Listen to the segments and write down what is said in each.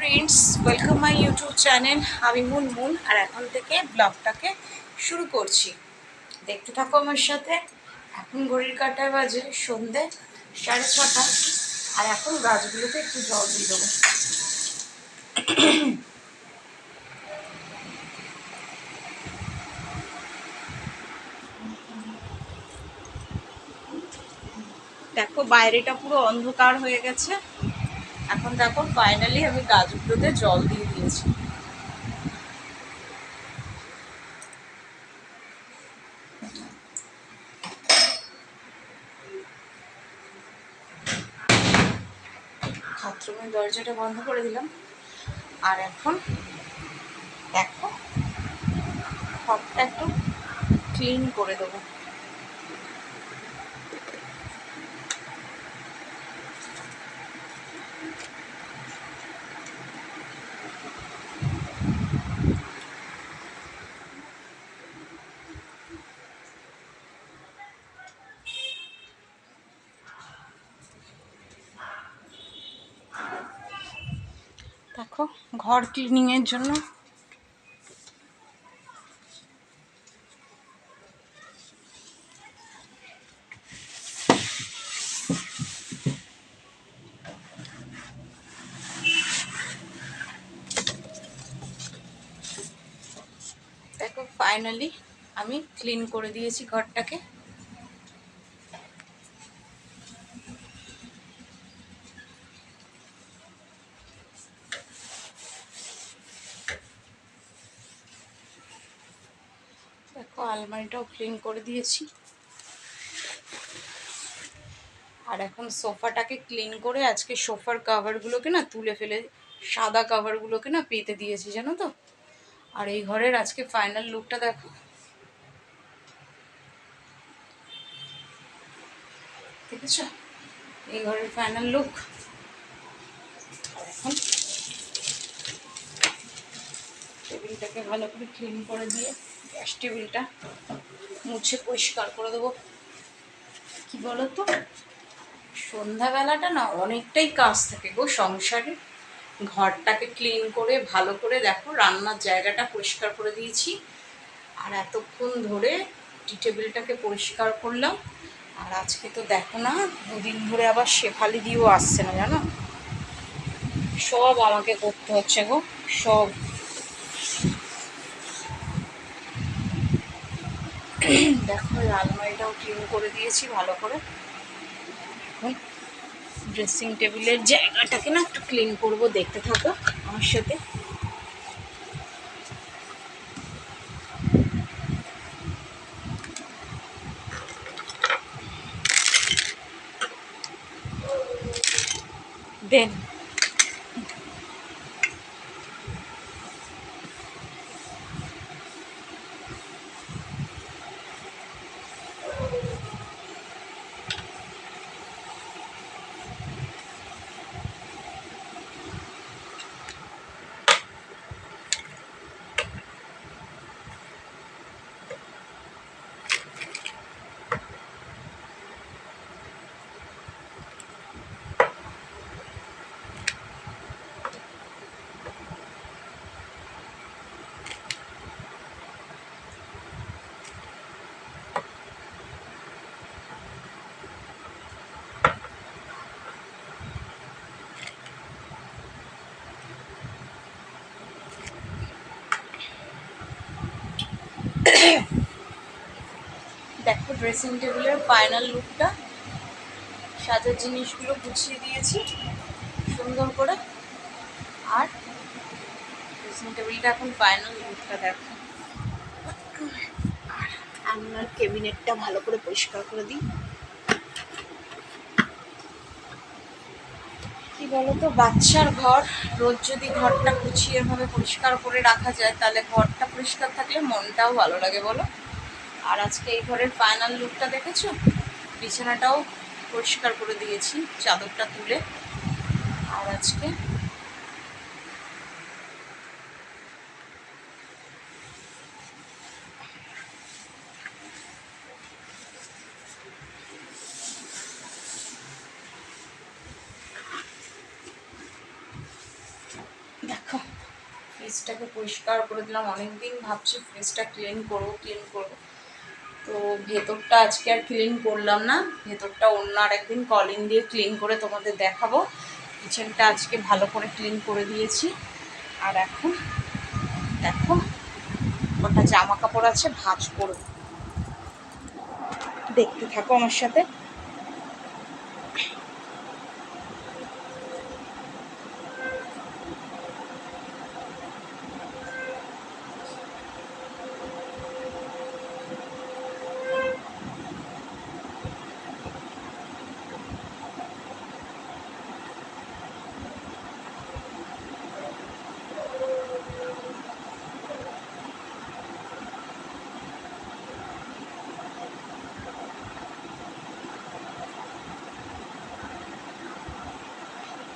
Friends, welcome my YouTube channel. আমি মুনমুন আর এখন থেকে ব্লগটাকে শুরু করছি। দেখতে থাকো আমার সাথে। এখন ঘড়ির কাঁটায় বাজে সন্ধে 6:30 আর এখন গাছগুলোতে একটু জল দিয়ে দেবো। দেখো বাইরেটা পুরো অন্ধকার হয়ে গেছে। এখন দেখো ফাইনালি আমি গাছগুলোতে জল দিয়ে দিয়েছি। বাথরুমের দরজাটা বন্ধ করে দিলাম। আর এখন দেখো ঘরটা একটু ক্লিন করে দেবো। দেখো ঘর ক্লিনিংয়ের জন্য দেখো ফাইনালি আমি ক্লিন করে দিয়েছি ঘরটাকে। দেখো আলমারিটাও ক্লিন করে দিয়েছি। আর এখন সোফাটাকে ক্লিন করে আজকে সোফার কাভারগুলোকে না তুলে ফেলে সাদা কাভারগুলোকে না পেতে দিয়েছি, জানো তো। আর এই ঘরের আজকে ফাইনাল লুকটা দেখো। দেখেছো এই ঘরের ফাইনাল লুক। এখন টেবিলটাকে ভালো করে ক্লিন করে দিয়ে গ্যাস টেবিলটা মুছে পরিষ্কার করে দেবো। কি বলো তো, সন্ধ্যাবেলাটা না অনেকটাই কাজ থাকে গো সংসারে। ঘরটাকে ক্লিন করে ভালো করে দেখো রান্নার জায়গাটা পরিষ্কার করে দিয়েছি। আর এতক্ষণ ধরে টি টেবিলটাকে পরিষ্কার করলাম। আর আজকে তো দেখো না, দুদিন ধরে আবার শেফালি দিয়েও আসছে না, জানো। সব আমাকে করতে হচ্ছে গো, সব। দেখো আলমারিটাও ক্লিন করে দিয়েছি ভালো করে। এখন ড্রেসিং টেবিলের জায়গাটাকে না একটু ক্লিন করবো, দেখতে থাকো আমার সাথে। দেন দেখো ড্রেসিং টেবিলের ফাইনাল লুকটা। সাজার জিনিসগুলো গুছিয়ে দিয়েছি সুন্দর করে। আর ড্রেসিং টেবিলটা এখন ফাইনাল লুকটা দেখো। আর আমার ক্যাবিনেটটা ভালো করে পরিষ্কার করে দিই। কি বলতো, বাচ্চার ঘর রোজ যদি ঘরটা গুছিয়ে ভাবে পরিষ্কার করে রাখা যায় তাহলে ঘরটা পরিষ্কার থাকলে মনটাও ভালো লাগে, বলো। আর আজকে এই ঘরের ফাইনাল লুকটা দেখেছো। বিছানাটাও পরিষ্কার করে দিয়েছি চাদরটা তুলে। আর আজকে দেখো ফ্রিজটাকে পরিষ্কার করে দিলাম। অনেকদিন ভাবছি ফ্রিজটা ক্লিন করবো। তো ভেতরটা আজকে আর ক্লিন করলাম না, ভেতরটা অন্য আর একদিন কলিং দিয়ে ক্লিন করে তোমাদের দেখাবো। কিচেনটা আজকে ভালো করে ক্লিন করে দিয়েছি। আর এখন দেখো কটা জামা কাপড় আছে ভাঁজ করবো, দেখতে থাকো আমার সাথে।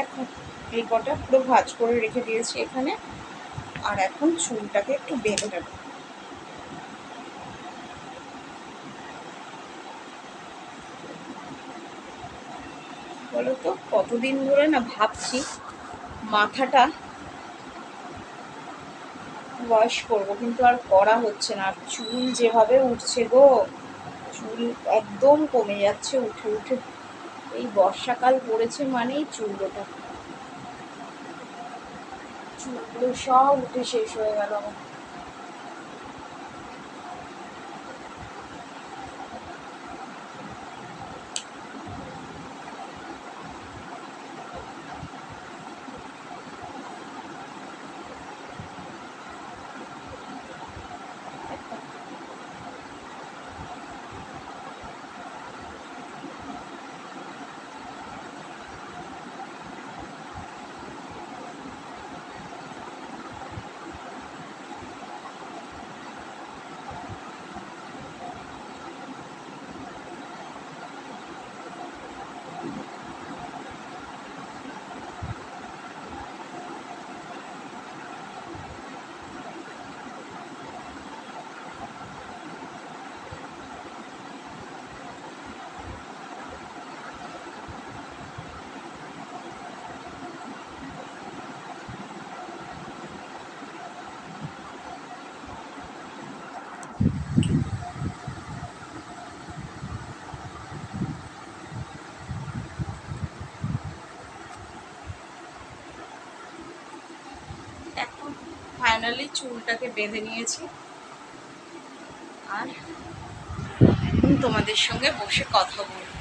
এখন এই কটা পুরো ভাঁজ করে রেখে দিয়েছি এখানে। আর এখন চুলটাকে একটু বেঁধে নেব। বলো তো কতদিন ধরে না ভাবছি মাথাটা ওয়াশ করবো, কিন্তু আর করা হচ্ছে না। আর চুল যেভাবে উঠছে গো, চুল একদম কমে যাচ্ছে উঠে উঠে। এই বর্ষাকাল পড়েছে মানেই চুলটা, চুলগুলো সব উঠে শেষ হয়ে গেল আমার। এখন ফাইনালি চুলটাকে বেঁধে নিয়েছি। আর এখন তোমাদের সঙ্গে বসে কথা বলবো।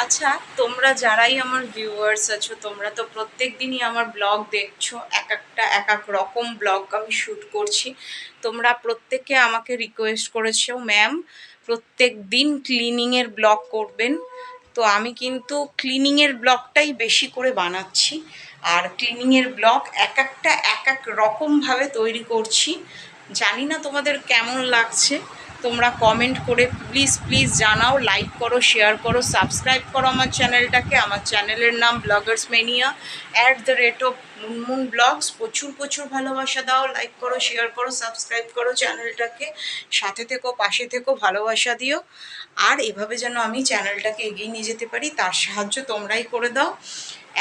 আচ্ছা, তোমরা যারাই আমার ভিউয়ার্স আছো, তোমরা তো প্রত্যেক দিনই আমার ব্লগ দেখছো। এক এক রকম ব্লগ আমি শ্যুট করছি। তোমরা প্রত্যেকে আমাকে রিকোয়েস্ট করেছো, ম্যাম প্রত্যেক দিন ক্লিনিংয়ের ব্লগ করবেন। তো আমি কিন্তু ক্লিনিংয়ের ব্লগটাই বেশি করে বানাচ্ছি। আর ক্লিনিংয়ের ব্লগ এক এক রকমভাবে তৈরি করছি। জানি না তোমাদের কেমন লাগছে, তোমরা কমেন্ট করে প্লিজ প্লিজ জানাও। লাইক করো, শেয়ার করো, সাবস্ক্রাইব করো আমার চ্যানেলটাকে। আমার চ্যানেলের নাম ব্লগার্স মেনিয়া @মুনমুন ব্লগস। প্রচুর প্রচুর ভালোবাসা দাও, লাইক করো, শেয়ার করো, সাবস্ক্রাইব করো চ্যানেলটাকে। সাথে থেকো, পাশে থেকো, ভালোবাসা দিও। আর এভাবে যেন আমি চ্যানেলটাকে এগিয়ে নিয়ে যেতে পারি, তার সাহায্য তোমরাই করে দাও।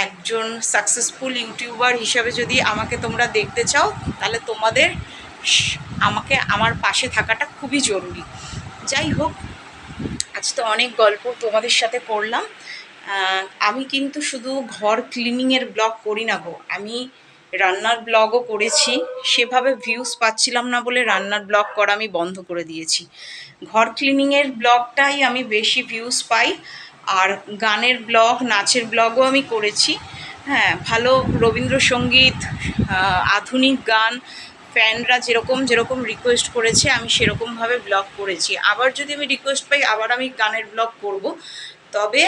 একজন সাকসেসফুল ইউটিউবার হিসাবে যদি আমাকে তোমরা দেখতে চাও, তাহলে তোমাদের আমাকে আমার পাশে থাকাটা খুবই জরুরি। যাই হোক, আজ তো অনেক গল্প তোমাদের সাথে করলাম। আমি কিন্তু শুধু ঘর ক্লিনিংয়ের ব্লগ করি না গো, আমি রান্নার ব্লগও করেছি। সেভাবে ভিউজ পাচ্ছিলাম না বলে রান্নার ব্লগ করা আমি বন্ধ করে দিয়েছি। ঘর ক্লিনিংয়ের ব্লগটাই আমি বেশি ভিউজ পাই। আর গানের ব্লগ, নাচের ব্লগও আমি করেছি। হ্যাঁ, ভালো রবীন্দ্রসঙ্গীত, আধুনিক গান, ফ্যানরা যেরকম যেরকম রিকোয়েস্ট করেছে আমি সেরকমভাবে ব্লগ করেছি। আবার যদি আমি রিকোয়েস্ট পাই আবার আমি গানের ব্লগ করব। তবে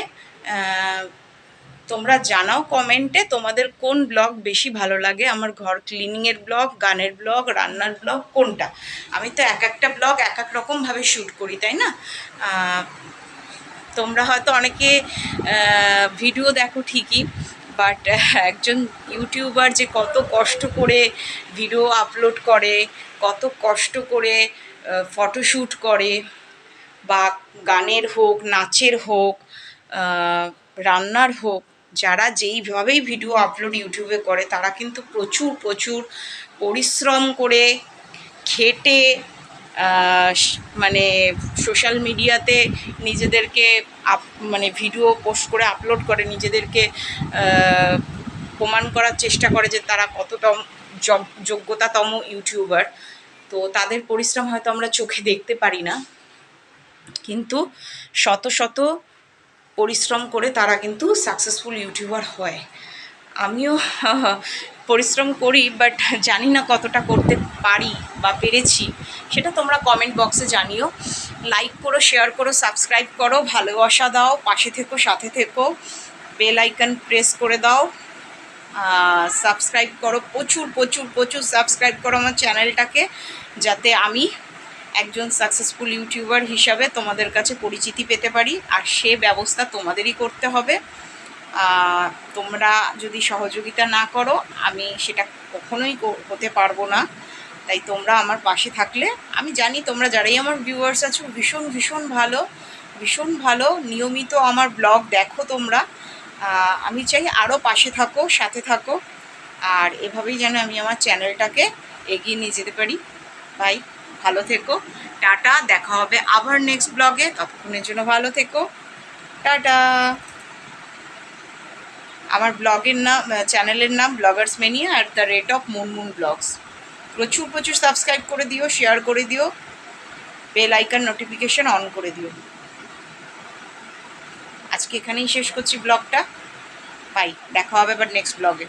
তোমরা জানাও কমেন্টে তোমাদের কোন ব্লগ বেশি ভালো লাগে, আমার ঘর ক্লিনিংয়ের ব্লগ, গানের ব্লগ, রান্নার ব্লগ, কোনটা। আমি তো এক একটা ব্লগ এক এক রকমভাবে শ্যুট করি, তাই না? তোমরা হয়তো অনেকে ভিডিও দেখো ঠিকই, বাট একজন ইউটিউবার যে কত কষ্ট করে ভিডিও আপলোড করে, কত কষ্ট করে ফটোশ্যুট করে, বা গানের হোক, নাচের হোক, রান্নার হোক, যারা যেইভাবেই ভিডিও আপলোড ইউটিউবে করে তারা কিন্তু প্রচুর প্রচুর পরিশ্রম করে খেটে মানে সোশ্যাল মিডিয়াতে নিজেদেরকে মানে ভিডিও পোস্ট করে আপলোড করে নিজেদেরকে প্রমাণ করার চেষ্টা করে যে তারা কতটা যোগ্যতাতম ইউটিউবার। তো তাদের পরিশ্রম হয়তো আমরা চোখে দেখতে পারি না, কিন্তু শত শত পরিশ্রম করে তারা কিন্তু সাকসেসফুল ইউটিউবার হয়। আমিও পরিশ্রম করি, বাট জানি না কতটা করতে পারি বা পেরেছি, সেটা তোমরা কমেন্ট বক্সে জানিও। লাইক করো, শেয়ার করো, সাবস্ক্রাইব করো, ভালোবাসা দাও, পাশে থেকো, সাথে থেকো, বেল আইকন প্রেস করে দাও, সাবস্ক্রাইব করো, প্রচুর প্রচুর প্রচুর সাবস্ক্রাইব করো আমার চ্যানেলটাকে, যাতে আমি একজন সাকসেসফুল ইউটিউবার হিসাবে তোমাদের কাছে পরিচিতি পেতে পারি। আর সে ব্যবস্থা তোমাদেরই করতে হবে। তোমরা যদি সহযোগিতা না করো আমি সেটা কখনোই হতে পারবো না। তাই তোমরা আমার পাশে থাকলে, আমি জানি তোমরা যারাই আমার ভিউয়ার্স আছো ভীষণ ভীষণ ভালো, ভীষণ ভালো, নিয়মিত আমার ব্লগ দেখো তোমরা। আমি চাই আরও পাশে থাকো, সাথে থাকো, আর এভাবেই যেন আমি আমার চ্যানেলটাকে এগিয়ে নিয়ে যেতে পারি। ভাই ভালো থেকো, টাটা, দেখা হবে আবার নেক্সট ব্লগে। ততক্ষণের জন্য ভালো থেকো, টাটা। আমার ব্লগের নাম, চ্যানেলের নাম ব্লগার্স মেনিয়া @মুনমুন ব্লগস। প্রচুর প্রচুর সাবস্ক্রাইব করে দিও, শেয়ার করে দিও, বেল আইকন নোটিফিকেশন অন করে দিও। আজকে এখানেই শেষ করছি ব্লগটা। বাই, দেখা হবে আবার নেক্সট ব্লগে।